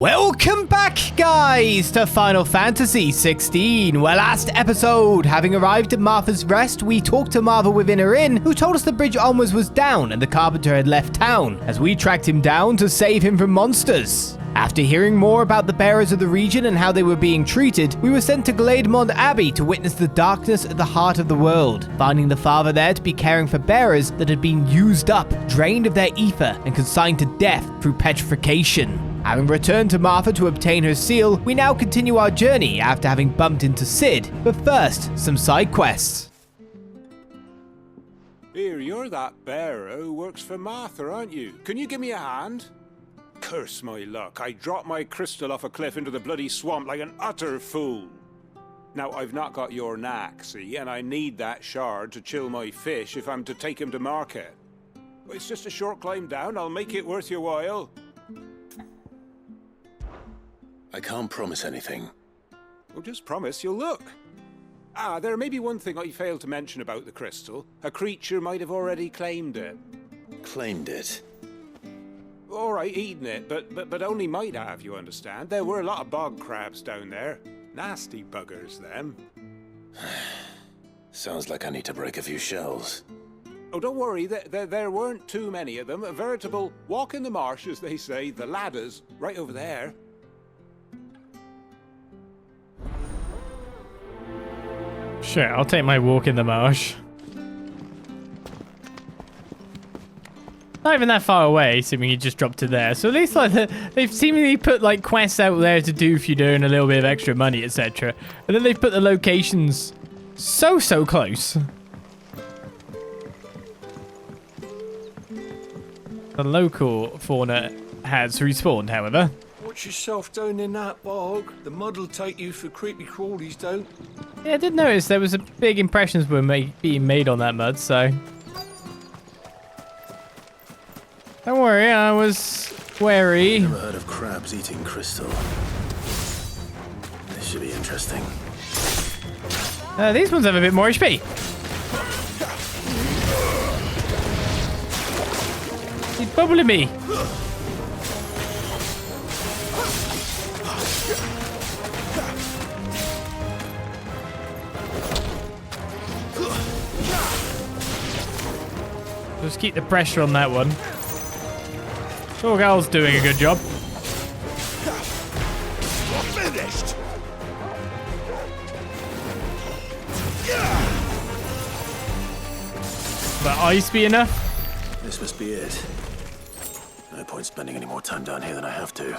Welcome back, guys, to Final Fantasy XVI. Well, last episode, having arrived at Martha's Rest, we talked to Martha within her inn, who told us the bridge onwards was down and the carpenter had left town, as we tracked him down to save him from monsters. After hearing more about the bearers of the region and how they were being treated, we were sent to Glademond Abbey to witness the darkness at the heart of the world, finding the father there to be caring for bearers that had been used up, drained of their ether, and consigned to death through petrification. Having returned to Martha to obtain her seal, we now continue our journey after having bumped into Sid. But first, some side quests. Here, you're that bearer who works for Martha, aren't you? Can you give me a hand? Curse my luck, I dropped my crystal off a cliff into the bloody swamp like an utter fool. Now, I've not got your knack, see, and I need that shard to chill my fish if I'm to take him to market. But it's just a short climb down, I'll make it worth your while. I can't promise anything. Well, just promise you'll look. There may be one thing I failed to mention about the crystal. A creature might have already claimed it. Claimed it? All right, eaten it, but only might have, you understand. There were a lot of bog crabs down there. Nasty buggers, them. Sounds like I need to break a few shells. Oh, don't worry, there weren't too many of them. A veritable walk in the marsh, as they say. The ladders, right over there. Sure, I'll take my walk in the marsh. Not even that far away, assuming you just dropped to there. So at least like they've seemingly put like quests out there to do if you're doing a little bit of extra money, etc. And then they've put the locations so close. The local fauna has respawned, however. Watch yourself down in that bog. The mud'll take you for creepy crawlies, don't. Yeah, I did notice there was a big impressions were being made on that mud, so... Don't worry, I was wary. Never heard of crabs eating crystal. This should be interesting. These ones have a bit more HP. He's bubbling me. Just keep the pressure on that one. Sure, girl's doing a good job. Finished. But ice be enough? This must be it. No point spending any more time down here than I have to.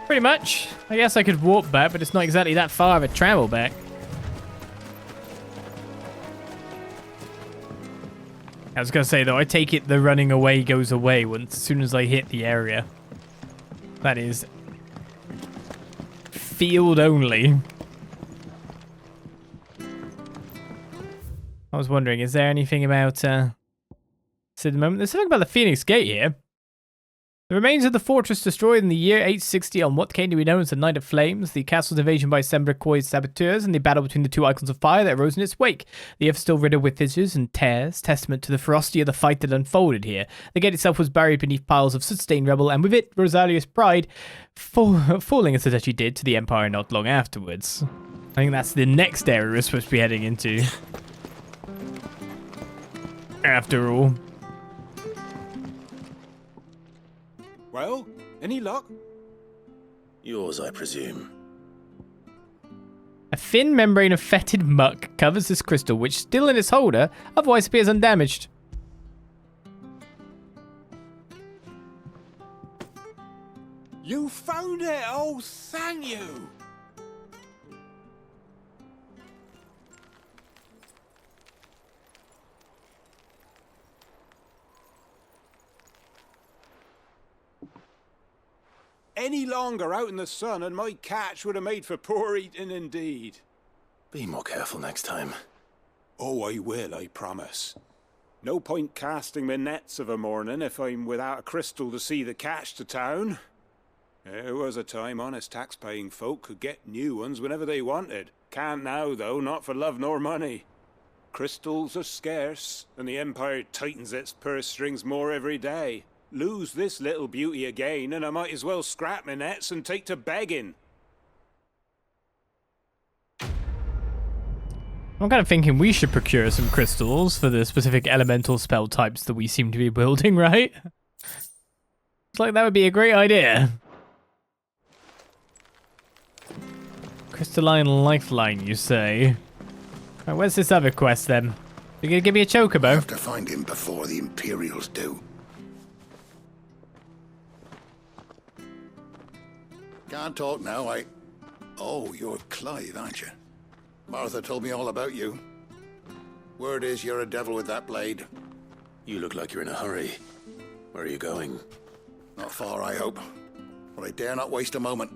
Pretty much. I guess I could walk back, but it's not exactly that far of a travel back. I was going to say, though, I take it the running away goes away as soon as I hit the area. That is field only. I was wondering, is there anything about... So at the moment, there's something about the Phoenix Gate here. The remains of the fortress destroyed in the year 860 on what came to be known as the Night of Flames, the castle's invasion by Sembracoi's saboteurs, and the battle between the two icons of fire that arose in its wake. The earth still riddled with fissures and tears, testament to the ferocity of the fight that unfolded here. The gate itself was buried beneath piles of sustained rubble, and with it, Rosalia's pride, falling as it actually did to the Empire not long afterwards. I think that's the next area we're supposed to be heading into. After all. Well, any luck? Yours, I presume. A thin membrane of fetid muck covers this crystal, which still in its holder, otherwise appears undamaged. You found it! Oh, thank you! Any longer out in the sun and my catch would have made for poor eating indeed. Be more careful next time. Oh, I will, I promise. No point casting my nets of a morning if I'm without a crystal to see the catch to town. There was a time honest tax-paying folk could get new ones whenever they wanted. Can't now, though, not for love nor money. Crystals are scarce, and the Empire tightens its purse strings more every day. Lose this little beauty again, and I might as well scrap my nets and take to begging. I'm kind of thinking we should procure some crystals for the specific elemental spell types that we seem to be building, right? It's like that would be a great idea. Crystalline Lifeline, you say? Right, where's this other quest then? You gonna give me a chocobo? I have to find him before the Imperials do. Can't talk now, Oh, you're Clive, aren't you? Martha told me all about you. Word is you're a devil with that blade. You look like you're in a hurry. Where are you going? Not far, I hope. But I dare not waste a moment.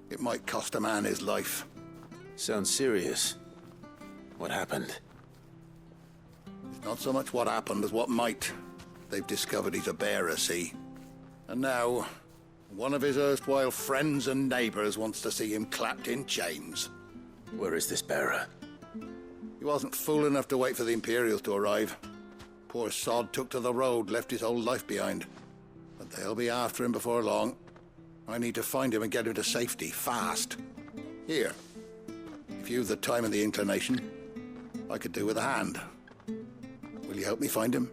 It might cost a man his life. Sounds serious. What happened? It's not so much what happened as what might. They've discovered he's a bearer, see? And now, one of his erstwhile friends and neighbors wants to see him clapped in chains. Where is this bearer? He wasn't fool enough to wait for the Imperials to arrive. Poor sod took to the road, left his whole life behind. But they'll be after him before long. I need to find him and get him to safety, fast. Here, if you've the time and the inclination, I could do with a hand. Will you help me find him?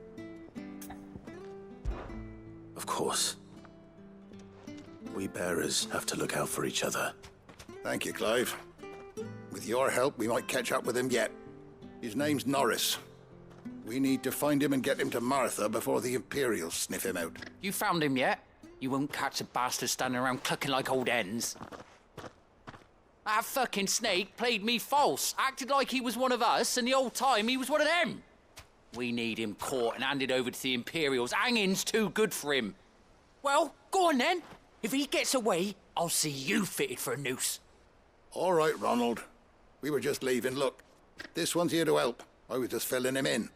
Of course. We bearers have to look out for each other. Thank you, Clive. With your help, we might catch up with him yet. His name's Norris. We need to find him and get him to Martha before the Imperials sniff him out. You found him yet? You won't catch a bastard standing around clucking like old hens. That fucking snake played me false, acted like he was one of us, and the whole time he was one of them. We need him caught and handed over to the Imperials. Hanging's too good for him. Well, go on then. If he gets away, I'll see you fitted for a noose. All right, Ronald. We were just leaving. Look, this one's here to help. I was just filling him in.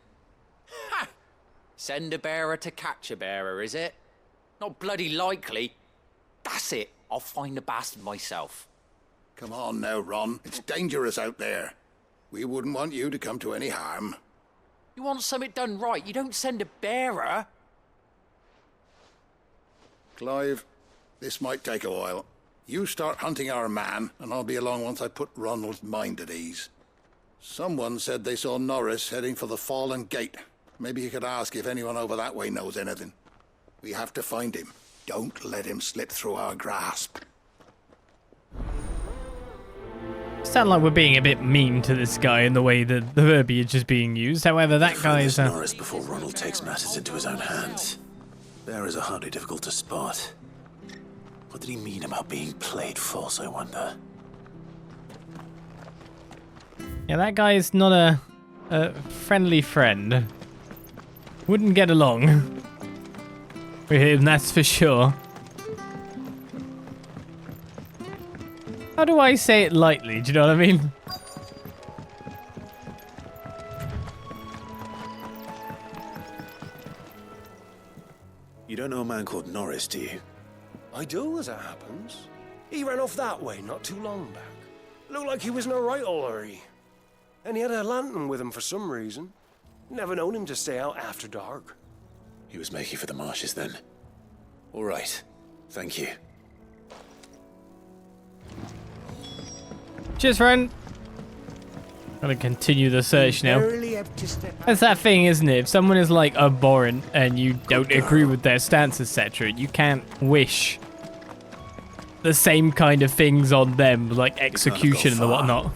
Ha! Send a bearer to catch a bearer, is it? Not bloody likely. That's it. I'll find the bastard myself. Come on now, Ron. It's dangerous out there. We wouldn't want you to come to any harm. You want something done right, you don't send a bearer. Clive, this might take a while. You start hunting our man, and I'll be along once I put Ronald's mind at ease. Someone said they saw Norris heading for the Fallen Gate. Maybe you could ask if anyone over that way knows anything. We have to find him. Don't let him slip through our grasp. Sound like we're being a bit mean to this guy in the way that the verbiage is being used. However, that guy is... Norris before Ronald takes matters into his own hands. Bearers are hardly difficult to spot. What did he mean about being played false, I wonder? Yeah, that guy is not a friendly friend. Wouldn't get along with him, that's for sure. How do I say it lightly? Do you know what I mean? You don't know a man called Norris, do you? I do, as it happens. He ran off that way not too long back. Looked like he was in a right old hurry. And he had a lantern with him for some reason. Never known him to stay out after dark. He was making for the marshes then. All right. Thank you. Cheers, friend. Gotta continue the search now. That's that thing, isn't it? If someone is like abhorrent and you don't agree with their stance, etc., you can't wish the same kind of things on them, like execution and the whatnot.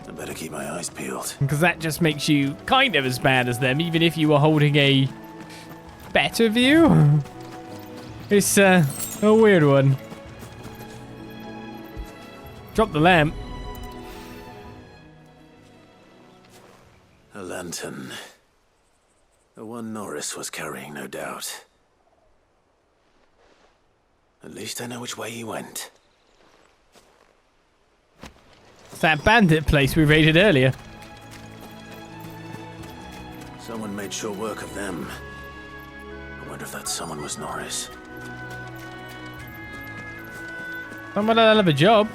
I better keep my eyes peeled. Because that just makes you kind of as bad as them, even if you were holding a better view. It's a weird one. Drop the lamp. A lantern. The one Norris was carrying, no doubt. At least I know which way he went. It's that bandit place we raided earlier. Someone made short work of them. I wonder if that someone was Norris. Someone had a hell of a job.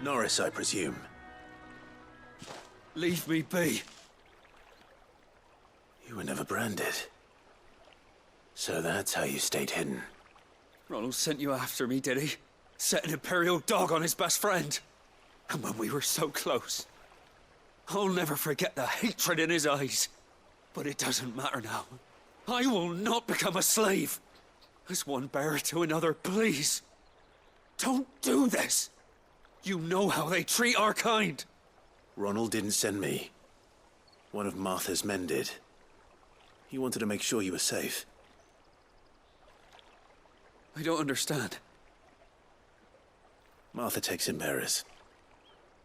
Norris, I presume. Leave me be. You were never branded. So that's how you stayed hidden. Ronald sent you after me, did he? Set an Imperial dog on his best friend. And when we were so close. I'll never forget the hatred in his eyes. But it doesn't matter now. I will not become a slave. As one bearer to another, please. Don't do this. You know how they treat our kind. Ronald didn't send me. One of Martha's men did. He wanted to make sure you were safe. I don't understand. Martha takes in bearers.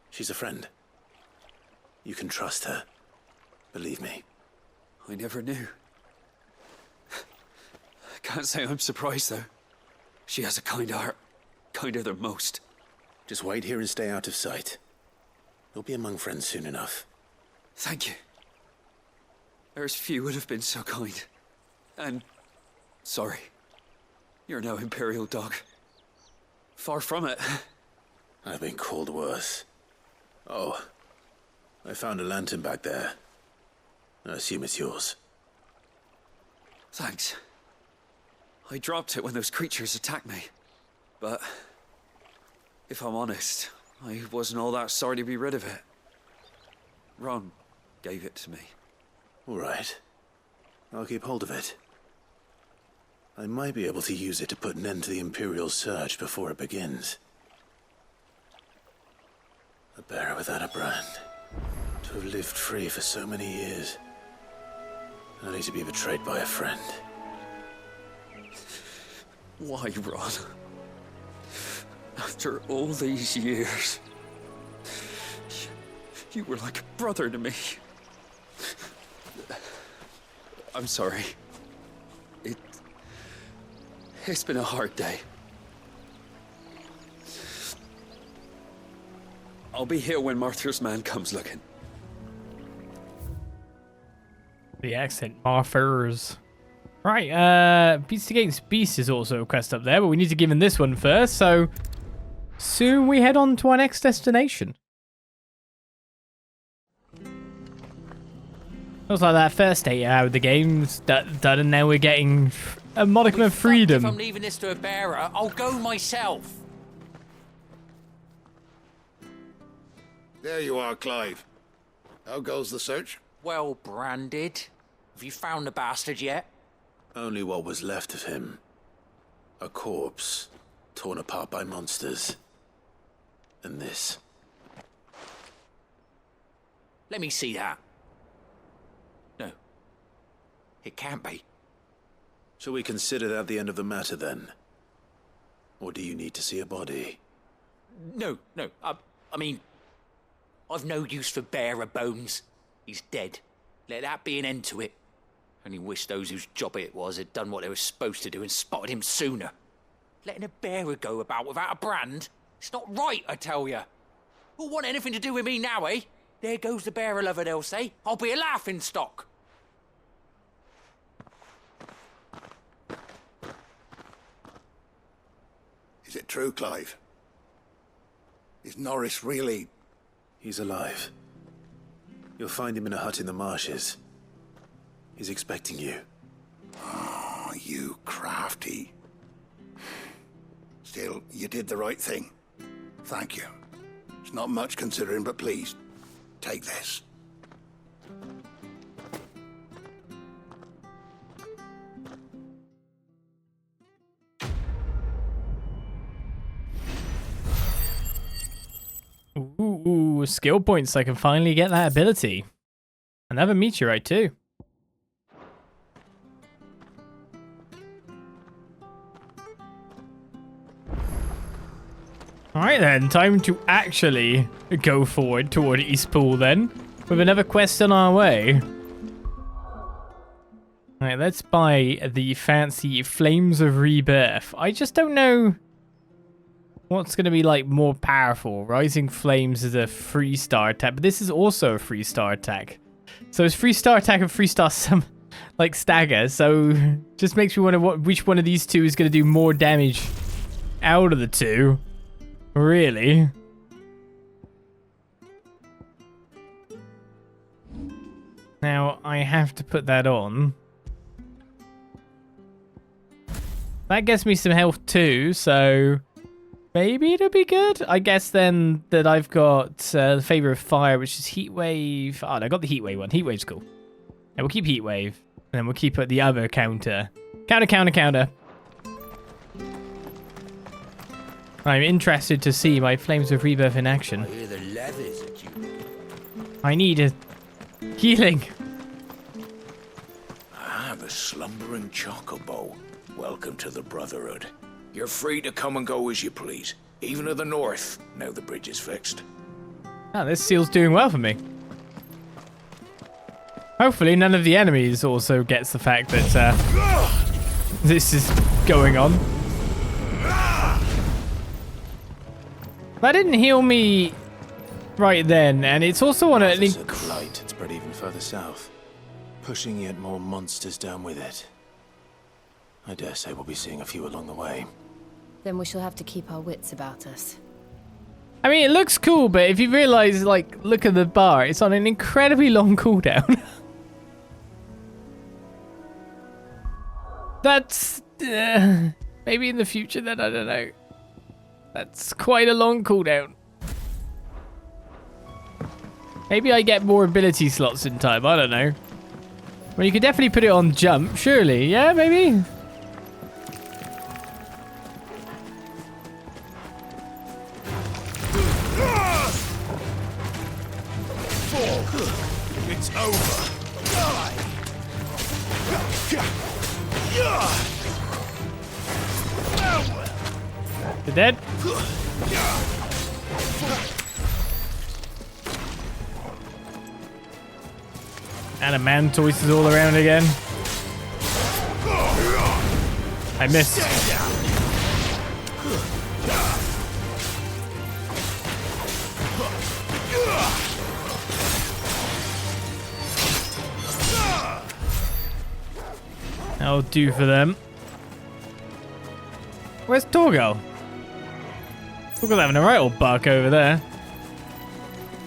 She's a friend. You can trust her. Believe me. I never knew. I can't say I'm surprised, though. She has a kind heart. Kinder than most. Just wait here and stay out of sight. You'll be among friends soon enough. Thank you. There's few would have been so kind. And... sorry. You're no Imperial dog. Far from it. I've been called worse. Oh, I found a lantern back there. I assume it's yours. Thanks. I dropped it when those creatures attacked me. But... if I'm honest, I wasn't all that sorry to be rid of it. Ron gave it to me. All right. I'll keep hold of it. I might be able to use it to put an end to the Imperial Surge before it begins. A bearer without a brand. To have lived free for so many years. Only to be betrayed by a friend. Why, Ron? After all these years, you were like a brother to me. I'm sorry. It's been a hard day. I'll be here when Martha's man comes looking. The accent, Marthers. Right, Beast Against Beast is also a quest up there, but we need to give him this one first, so soon we head on to our next destination. Looks like that first 8 hours of the game's done, and now we're getting a modicum of freedom. If I'm leaving this to a bearer, I'll go myself. There you are, Clive. How goes the search? Well branded. Have you found the bastard yet? Only what was left of him. A corpse, torn apart by monsters. And this. Let me see that. No. It can't be. Shall we consider that the end of the matter, then? Or do you need to see a body? No. I mean, I've no use for bearer bones. He's dead. Let that be an end to it. Only wish those whose job it was had done what they were supposed to do and spotted him sooner. Letting a bearer go about without a brand? It's not right, I tell you. Who'll want anything to do with me now, eh? There goes the bearer lover, they'll say. I'll be a laughing stock. Is it true, Clive? Is Norris really... He's alive. You'll find him in a hut in the marshes. He's expecting you. Oh, you crafty. Still, you did the right thing. Thank you. It's not much considering, but please, take this. Ooh, skill points. I can finally get that ability. Another meteorite too. Alright then, time to actually go forward toward Eastpool then, with another quest on our way. Alright, let's buy the fancy Flames of Rebirth. I just don't know what's going to be like more powerful. Rising Flames is a 3-star attack, but this is also a 3-star attack. So it's 3-star attack and 3-star some like stagger, so just makes me wonder which one of these two is going to do more damage out of the two. Now, I have to put that on. That gets me some health too, so maybe it'll be good. I guess then that I've got the Favor of Fire, which is Heat Wave. Oh, I got the Heat Wave one. Heat Wave's cool. And we'll keep Heat Wave. And then we'll keep the other counter. Counter. I'm interested to see my Flames of Rebirth in action. I hear the leathers at you. I need a healing. Ah, the slumbering chocobo. Welcome to the Brotherhood. You're free to come and go as you please, even to the north, now the bridge is fixed. Oh, this seal's doing well for me. Hopefully none of the enemies also gets the fact that this is going on. That didn't heal me right then, and it's also on a link. The blight had spread even further south, pushing yet more monsters down with it. I dare say we'll be seeing a few along the way. Then we shall have to keep our wits about us. I mean, it looks cool, but if you realize, like, look at the bar, it's on an incredibly long cooldown. That's maybe in the future then, I don't know. That's quite a long cooldown. Maybe I get more ability slots in time, I don't know. Well, you could definitely put it on jump, surely. Yeah, maybe? It's over. You're dead? Adamantoids is all around again. I missed. That'll do for them. Where's Torgal? Torgal's having a right old buck over there.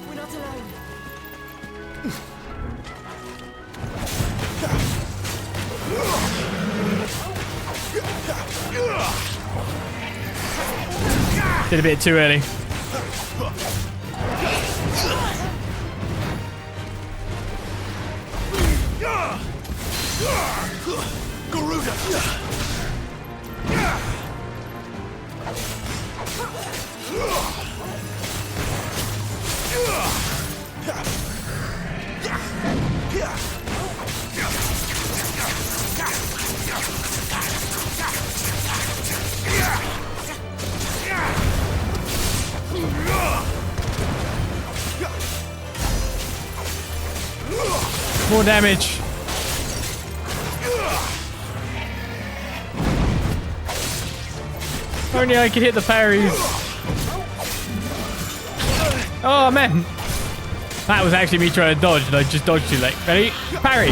We're not alone. Did a bit too early. More damage. Only I could hit the parries. Oh man. That was actually me trying to dodge and I just dodged too late. Ready? Parry.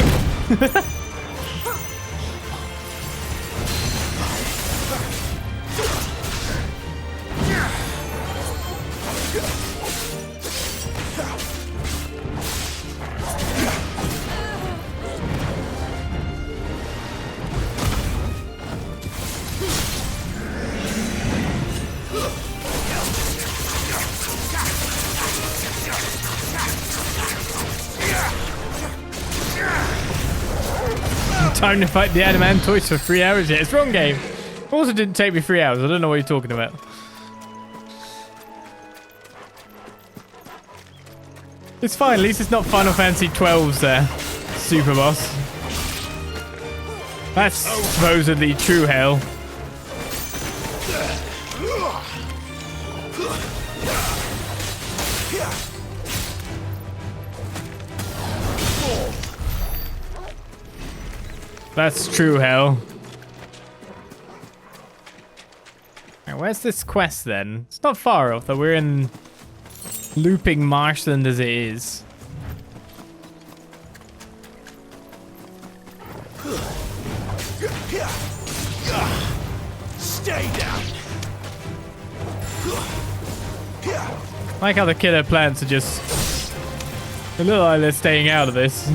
Time to fight the Adamantoids for 3 hours yet. It's wrong game. It also didn't take me 3 hours. I don't know what you're talking about. It's fine. At least it's not Final Fantasy XII's super boss. That's supposedly true hell. That's true hell. Right, where's this quest then? It's not far off though. We're in looping marshland as it is. Stay down. I like how the killer plants are just It looks like they're staying out of this.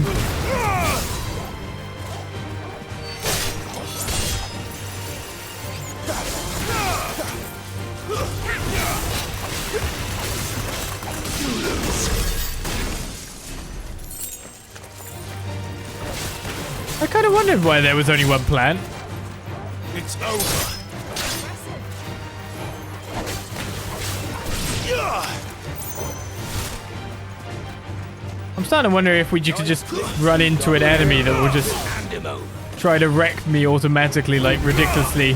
I kind of wondered why there was only one plant. It's over. I'm starting to wonder if we could just run into an enemy that will just try to wreck me automatically, like ridiculously.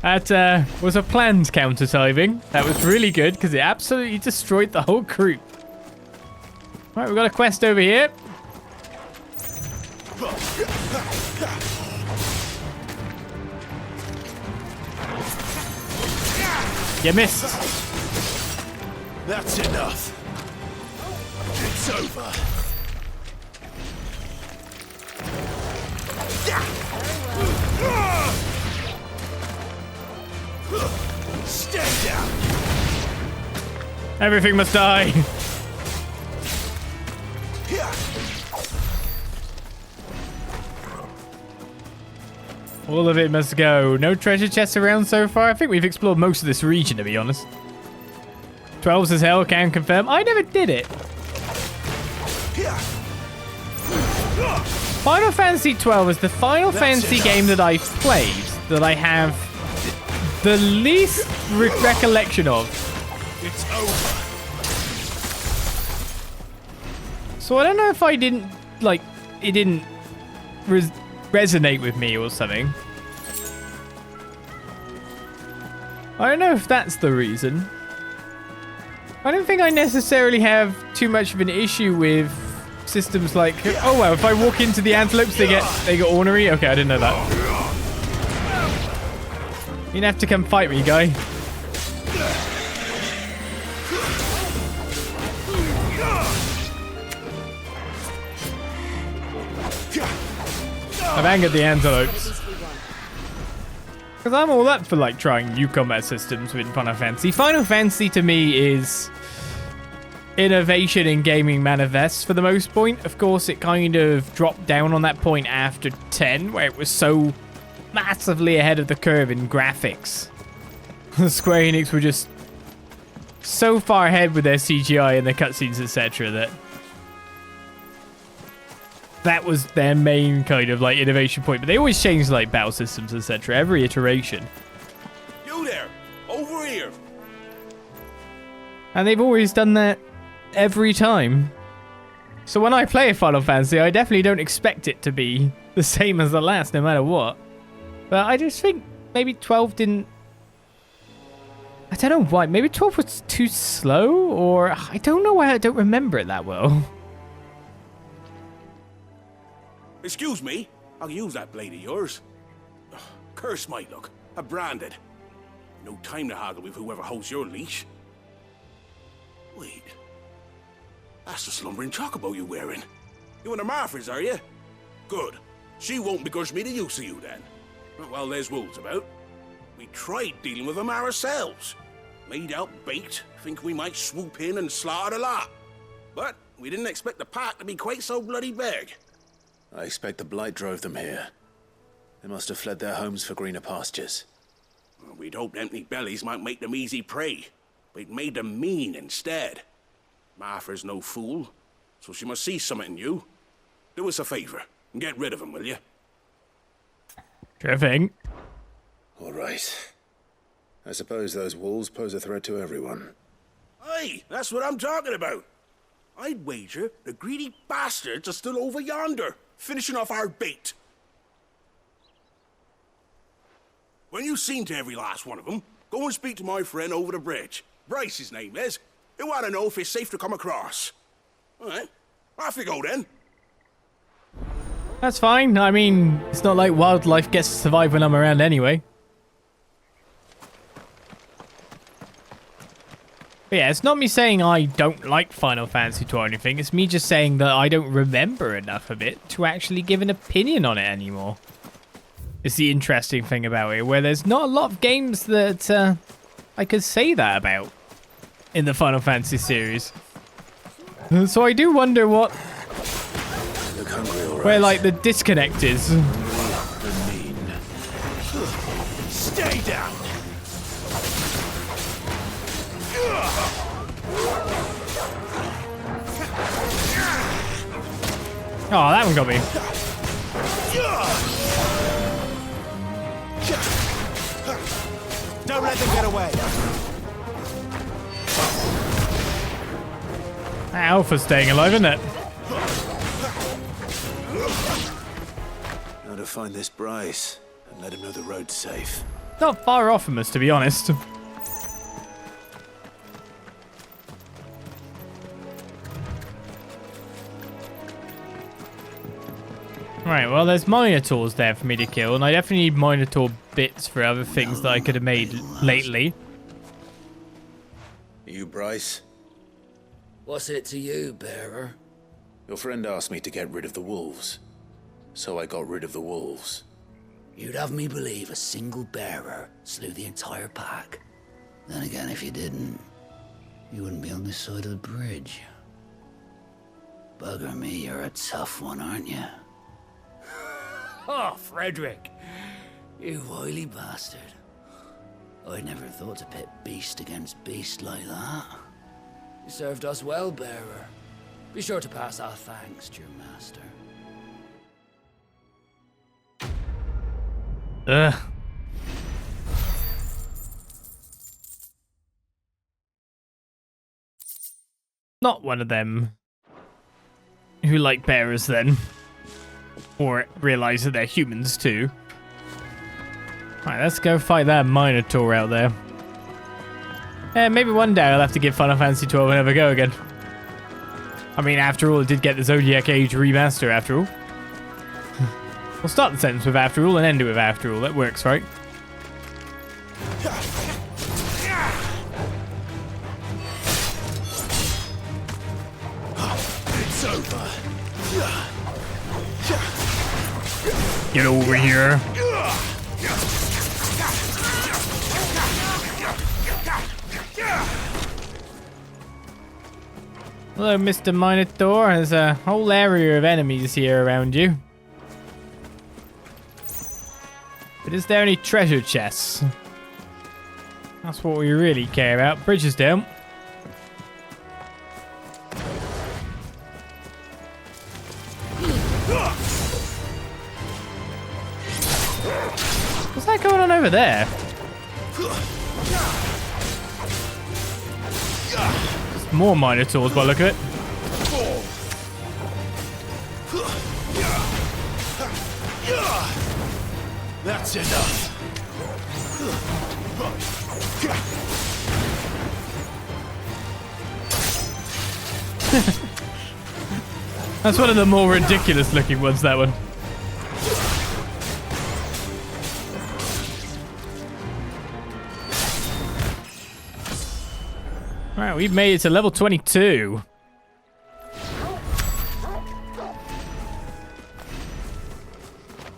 That was a planned counter-timing. That was really good because it absolutely destroyed the whole group. Right, we've got a quest over here. You missed. That's enough. It's over. Stay down. Everything must die. All of it must go. No treasure chests around so far. I think we've explored most of this region, to be honest. 12's as hell, can confirm. I never did it. Final Fantasy XII is the Final Fantasy game that I've played that I have the least recollection of. It's over. So I don't know if I didn't, like, it didn't resonate with me or something. I don't know if that's the reason. I don't think I necessarily have too much of an issue with systems like, oh well, if I walk into the antelopes they get ornery. Okay, I didn't know that. You didn't have to come fight me, guy. I've angered the antelopes. Because I'm all up for like trying new combat systems with Final Fantasy. Final Fantasy to me is innovation in gaming manifests for the most point. Of course, it kind of dropped down on that point after 10, where it was so massively ahead of the curve in graphics. Square-Enix were just so far ahead with their CGI and their cutscenes, etc. that was their main kind of like innovation point. But they always change like battle systems, etc. every iteration. You there, over here. And they've always done that every time. So when I play a Final Fantasy, I definitely don't expect it to be the same as the last, no matter what. But I just think maybe 12 didn't... I don't know why. Maybe 12 was too slow, or I don't know why I don't remember it that well. Excuse me, I'll use that blade of yours. Ugh, curse my luck, I'm branded. No time to haggle with whoever holds your leash. Wait, that's the slumbering chocobo you're wearing. You one of Martha's, are you? Good. She won't begrudge me the use of you then. Well, there's wolves about. We tried dealing with them ourselves. Made out baked, think we might swoop in and slaughter the lot. But we didn't expect the pack to be quite so bloody big. I expect the blight drove them here. They must have fled their homes for greener pastures. Well, we'd hoped empty bellies might make them easy prey, but it made them mean instead. Martha's no fool, so she must see something in you. Do us a favor and get rid of them, will you? Sure thing. All right. I suppose those wolves pose a threat to everyone. Aye, that's what I'm talking about. I'd wager the greedy bastards are still over yonder, finishing off our bait. When you've seen to every last one of them, go and speak to my friend over the bridge. Bryce, his name is. He want to know if it's safe to come across. All right, off you go then. That's fine. I mean, it's not like wildlife gets to survive when I'm around anyway. But yeah, it's not me saying I don't like Final Fantasy II or anything. It's me just saying that I don't remember enough of it to actually give an opinion on it anymore. It's the interesting thing about it, where there's not a lot of games that I could say that about in the Final Fantasy series. So I do wonder what, Look hungry, all right. where like the disconnect is. The mean. Stay down. Oh, that one got me. Don't let them get away. Alpha's staying alive, isn't it? Now to find this Bryce and let him know the road's safe. Not far off from us, to be honest. Right, well, there's Minotaurs there for me to kill, and I definitely need Minotaur bits for other things that I could have made lately. You, Bryce? What's it to you, bearer? Your friend asked me to get rid of the wolves. So I got rid of the wolves. You'd have me believe a single bearer slew the entire pack. Then again, if you didn't, you wouldn't be on this side of the bridge. Bugger me, you're a tough one, aren't you? Oh, Frederick! You wily bastard. I'd never thought to pit beast against beast like that. You served us well, bearer. Be sure to pass our thanks to your master. Ugh. Not one of them who like bearers then. Or realize that they're humans too. Alright, let's go fight that Minotaur out there. Maybe one day I'll have to give Final Fantasy XII another go again. I mean, after all, it did get the Zodiac Age remaster after all. We'll start the sentence with after all and end it with after all. That works, right? It's over. Get over here. Hello, Mr. Minotaur. There's a whole area of enemies here around you. But is there any treasure chests? That's what we really care about. Bridges down. What's that going on over there? There's more Minotaurs by the look of it. That's enough. That's one of the more ridiculous looking ones, that one. Right, we've made it to level 22.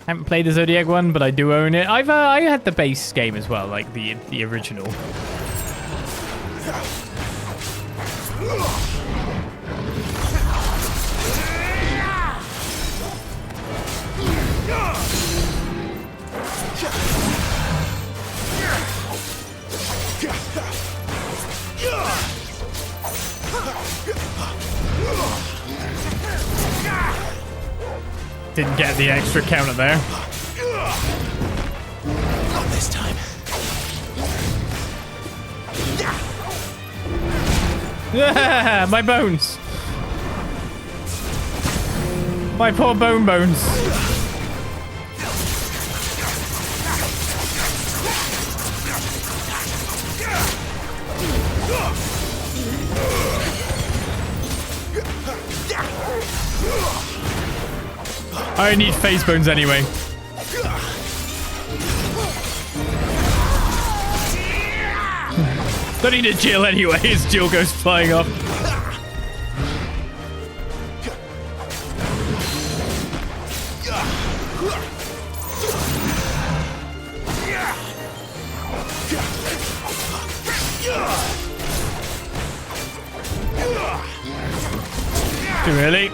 Haven't played the Zodiac one, but I do own it. I had the base game as well, like the original. Didn't get the extra counter there. Not this time. My bones. My poor bones. I need face bones anyway. Don't need a Jill anyway as Jill goes flying off. Too early.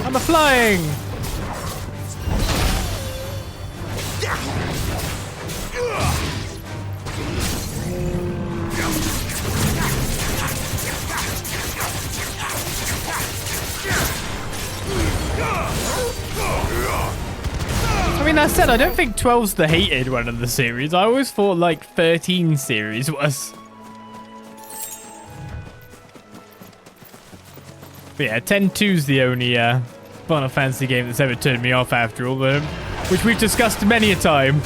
I'm a flying. I mean, that said, I don't think 12's the hated one of the series. I always thought like 13 series was. But yeah, 10-2's the only Final Fantasy game that's ever turned me off after all, which we've discussed many a time.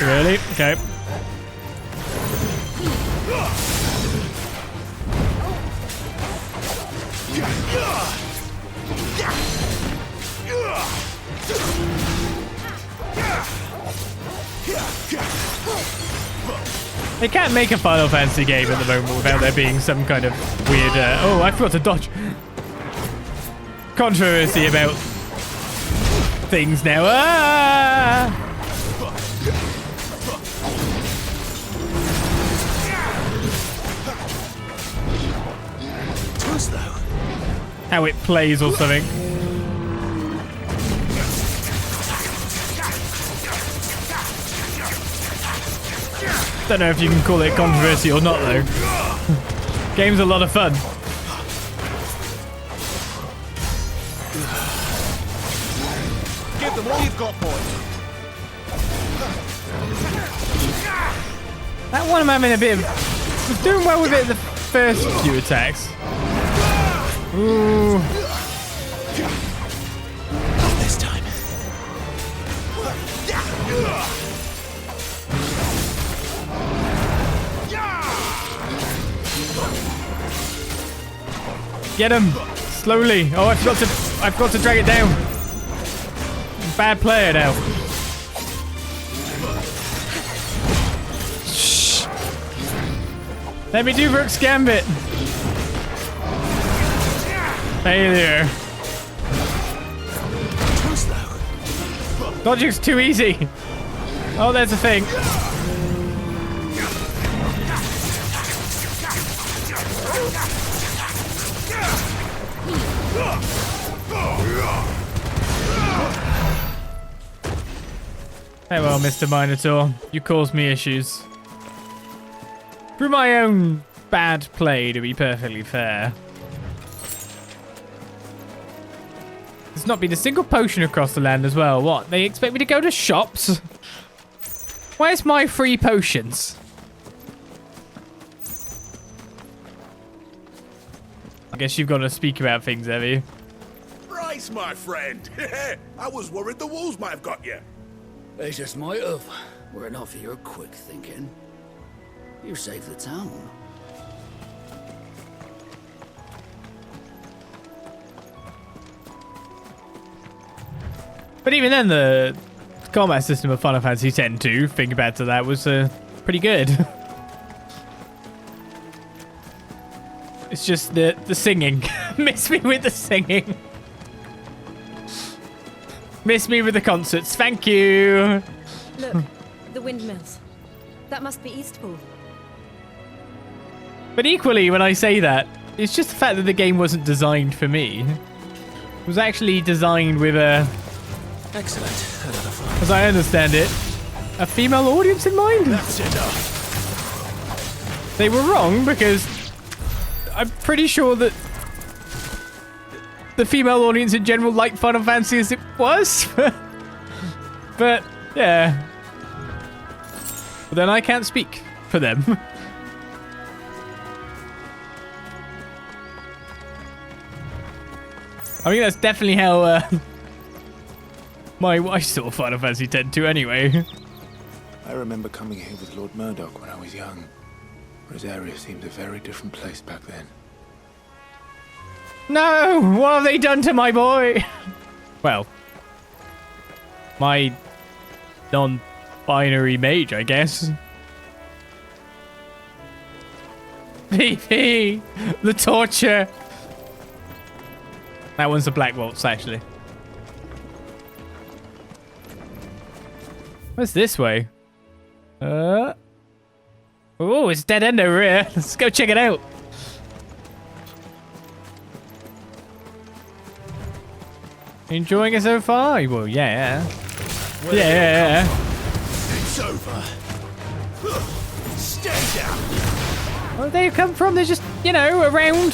Really? Okay. They can't make a Final Fantasy game at the moment without there being some kind of weird... oh, I forgot to dodge. Controversy about things now. Ah! How it plays or something. Don't know if you can call it controversy or not, though. Game's a lot of fun. Give them all you've got, boy. That one I'm having a bit of... was doing well with it in the first few attacks. Ooh. Not this time. Get him slowly. Oh, I forgot to drag it down. Bad player now. Shh. Let me do Rook's Gambit. Failure. Dodging's too easy. Oh, there's a thing. Hey, well, Mr. Minotaur, you caused me issues. Through my own bad play, to be perfectly fair. There's not been a single potion across the land as well. What? They expect me to go to shops? Where's my free potions? I guess you've got to speak about things, have you? Right, my friend. I was worried the wolves might have got you. They just might have. Were it not for your quick thinking. You saved the town. But even then, the combat system of Final Fantasy X-2, thinking back to that, was pretty good. It's just the singing. Miss me with the singing. Miss me with the concerts. Thank you. Look, the windmills. That must be Eastpool. But equally, when I say that, it's just the fact that the game wasn't designed for me. It was actually designed with a... Excellent. as I understand it, a female audience in mind. That's it. They were wrong because I'm pretty sure that the female audience in general liked Final Fantasy as it was. But, yeah. But then I can't speak for them. I think that's definitely how my wife saw Final Fantasy X-2 anyway. I remember coming here with Lord Murdoch when I was young. Rosaria seemed a very different place back then. No! What have they done to my boy? Well, my non-binary mage, I guess. PP! The torture! That one's the Black Waltz, actually. Where's this way? Oh, it's dead end over here. Let's go check it out. Enjoying it so far? Well, yeah. Yeah. It's over. Stay down. Where they come from? They're just, you know, around.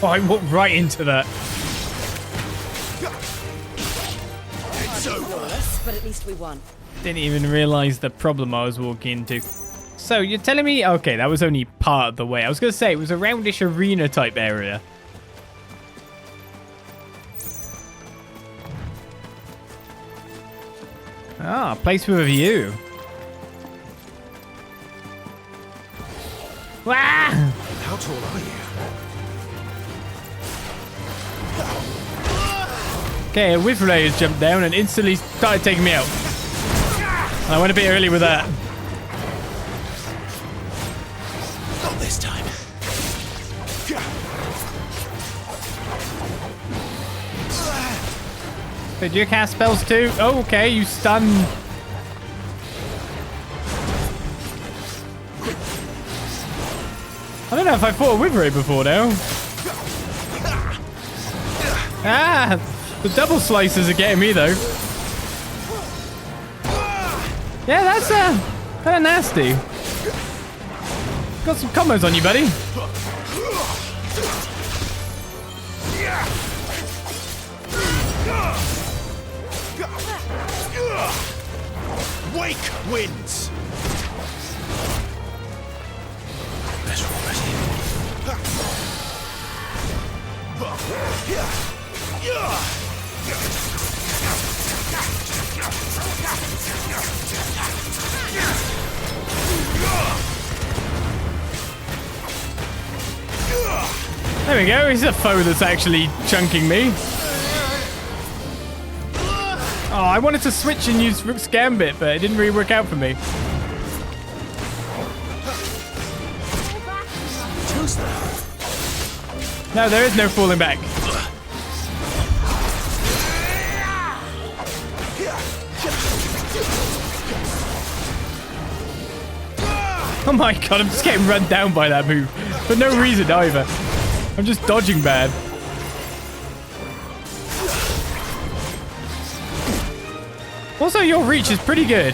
Oh, I walked right into that. It's over. But at least we won. Didn't even realize the problem I was walking into. So you're telling me, okay, that was only part of the way. I was going to say it was a roundish arena type area. Ah, place with a view. Wah! How tall are you? Okay, a Witherlay has jumped down and instantly started taking me out. I went a bit early with that. Not this time. Did you cast spells too? Oh, okay, you stun. I don't know if I fought a Witherlay before now. Ah, the double slices are getting me though. Yeah, that's kind of nasty. Got some combos on you, buddy. Wake wins. Let's roll There we go. He's a foe that's actually chunking me. Oh, I wanted to switch and use Rook's Gambit, but it didn't really work out for me. No, there is no falling back. Oh my god, I'm just getting run down by that move. For no reason either. I'm just dodging bad. Also, your reach is pretty good.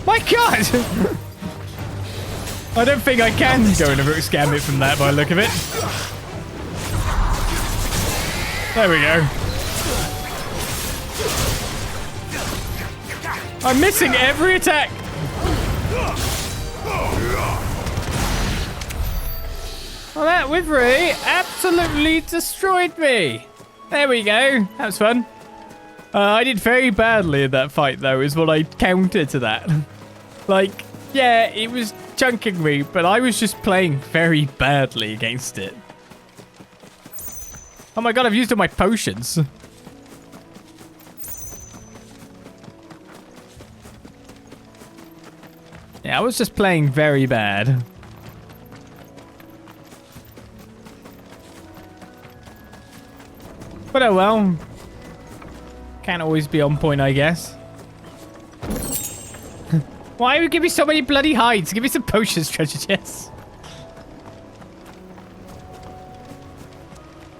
My god! I don't think I can go into Rook's Gambit from that by the look of it. There we go. I'm missing every attack. Well, that Witherlay absolutely destroyed me. There we go. That was fun. I did very badly in that fight, though, is what I counter to that. Like, yeah, it was chunking me, but I was just playing very badly against it. Oh my god, I've used all my potions. Yeah, I was just playing very bad. But oh well. Can't always be on point, I guess. Why would you give me so many bloody hides? Give me some potions, treasure chests.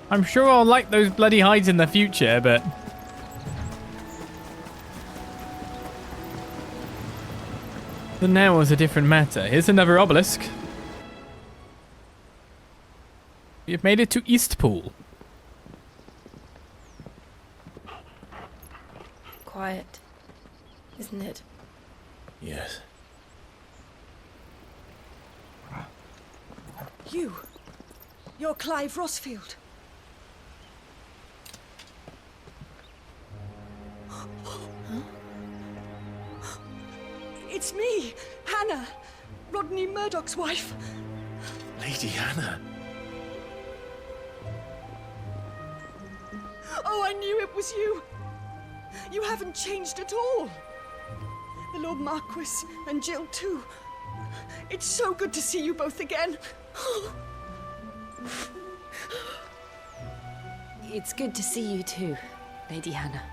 I'm sure I'll like those bloody hides in the future, but... the now was a different matter. Here's another obelisk. We've made it to Eastpool. Quiet, isn't it? Yes. You're Clive Rosfield. It's me, Hannah, Rodney Murdoch's wife. Lady Hannah. Oh, I knew it was you. You haven't changed at all. The Lord Marquis and Jill too. It's so good to see you both again. It's good to see you too, Lady Hannah.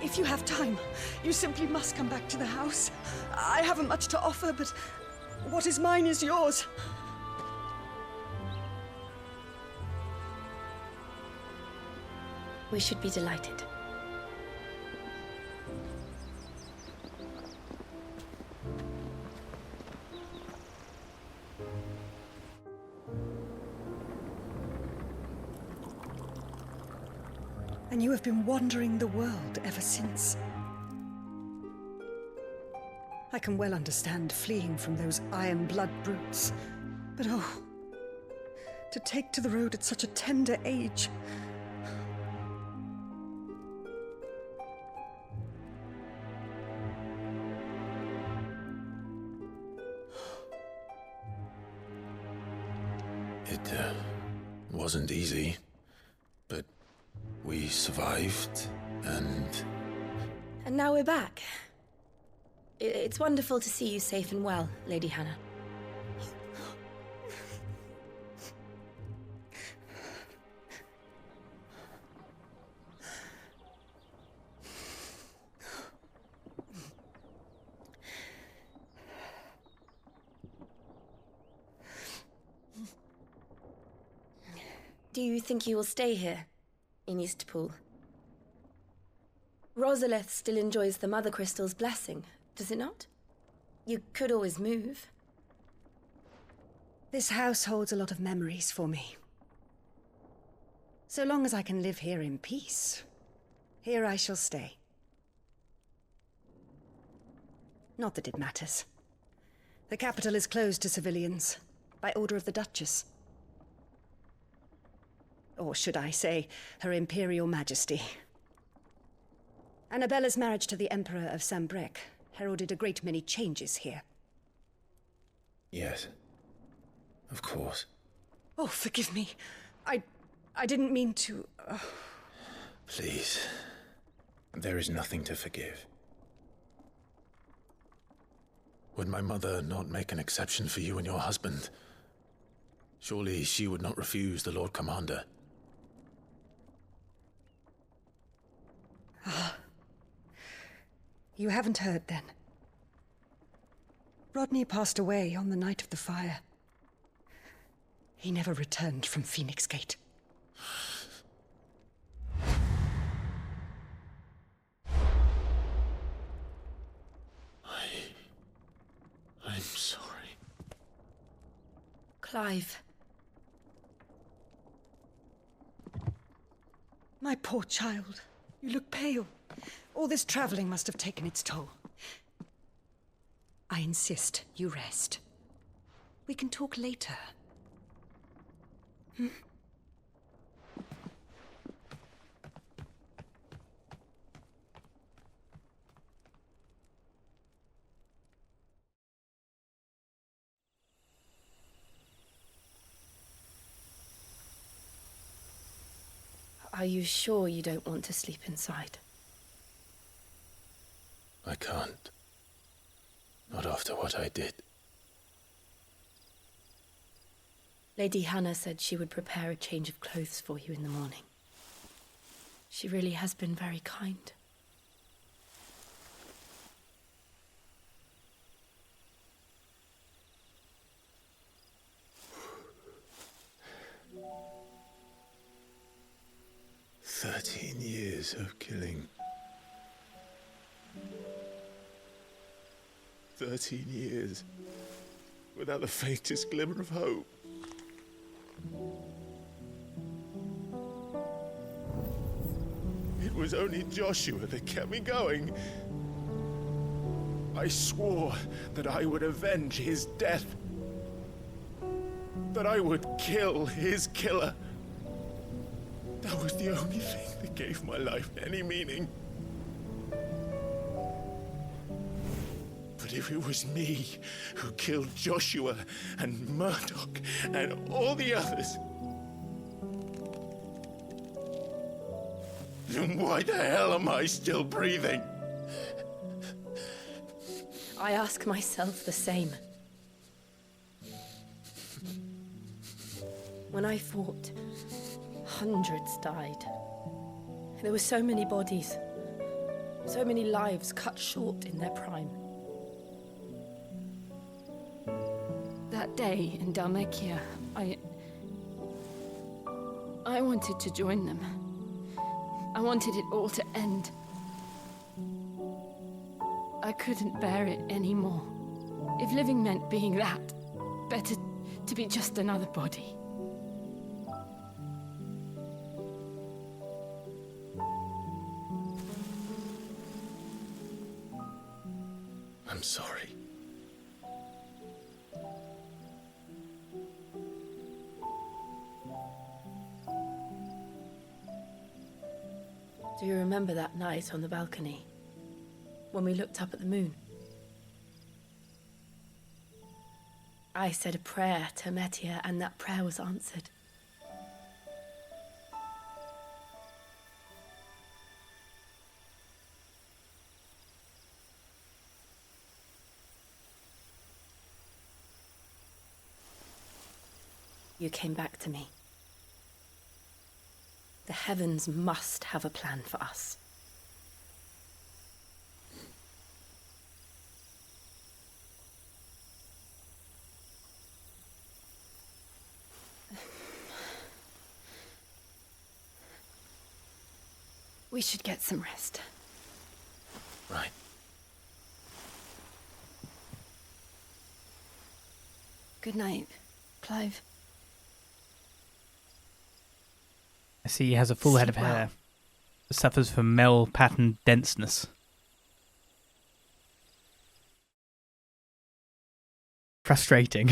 If you have time, you simply must come back to the house. I haven't much to offer, but what is mine is yours. We should be delighted. And you have been wandering the world ever since. I can well understand fleeing from those iron blood brutes. But oh, to take to the road at such a tender age. It wasn't easy, but we survived, and now we're back. It's wonderful to see you safe and well, Lady Hannah. Do you think you will stay here, in Eastpool? Rosalith still enjoys the Mothercrystals' blessing, does it not? You could always move. This house holds a lot of memories for me. So long as I can live here in peace, here I shall stay. Not that it matters. The capital is closed to civilians, by order of the Duchess. Or should I say, Her Imperial Majesty. Annabella's marriage to the Emperor of Sambrec heralded a great many changes here. yes, of course. Oh, forgive me. I didn't mean to... Please, there is nothing to forgive. Would my mother not make an exception for you and your husband? Surely she would not refuse the Lord Commander. You haven't heard, then. Rodney passed away on the night of the fire. He never returned from Phoenix Gate. I'm sorry. Clive. My poor child. You look pale. All this traveling must have taken its toll. I insist you rest. We can talk later. Are you sure you don't want to sleep inside? I can't. Not after what I did. Lady Hannah said she would prepare a change of clothes for you in the morning. She really has been very kind. Years of killing. 13 years without the faintest glimmer of hope. It was only Joshua that kept me going. I swore that I would avenge his death. That I would kill his killer. That was the only thing that gave my life any meaning. But if it was me who killed Joshua and Murdoch and all the others, Why the hell am I still breathing? I ask myself the same. When I fought, hundreds died. There were so many bodies, so many lives cut short in their prime. That day in Dalmekia, I wanted to join them. I wanted it all to end. I couldn't bear it anymore. If living meant being that, better to be just another body. I'm sorry. Do you remember that night on the balcony, when we looked up at the moon? I said a prayer to Metia, and that prayer was answered. You came back to me. The heavens must have a plan for us. We should get some rest. Right. Good night, Clive. I see he has a full head of hair. Suffers from male pattern denseness. Frustrating.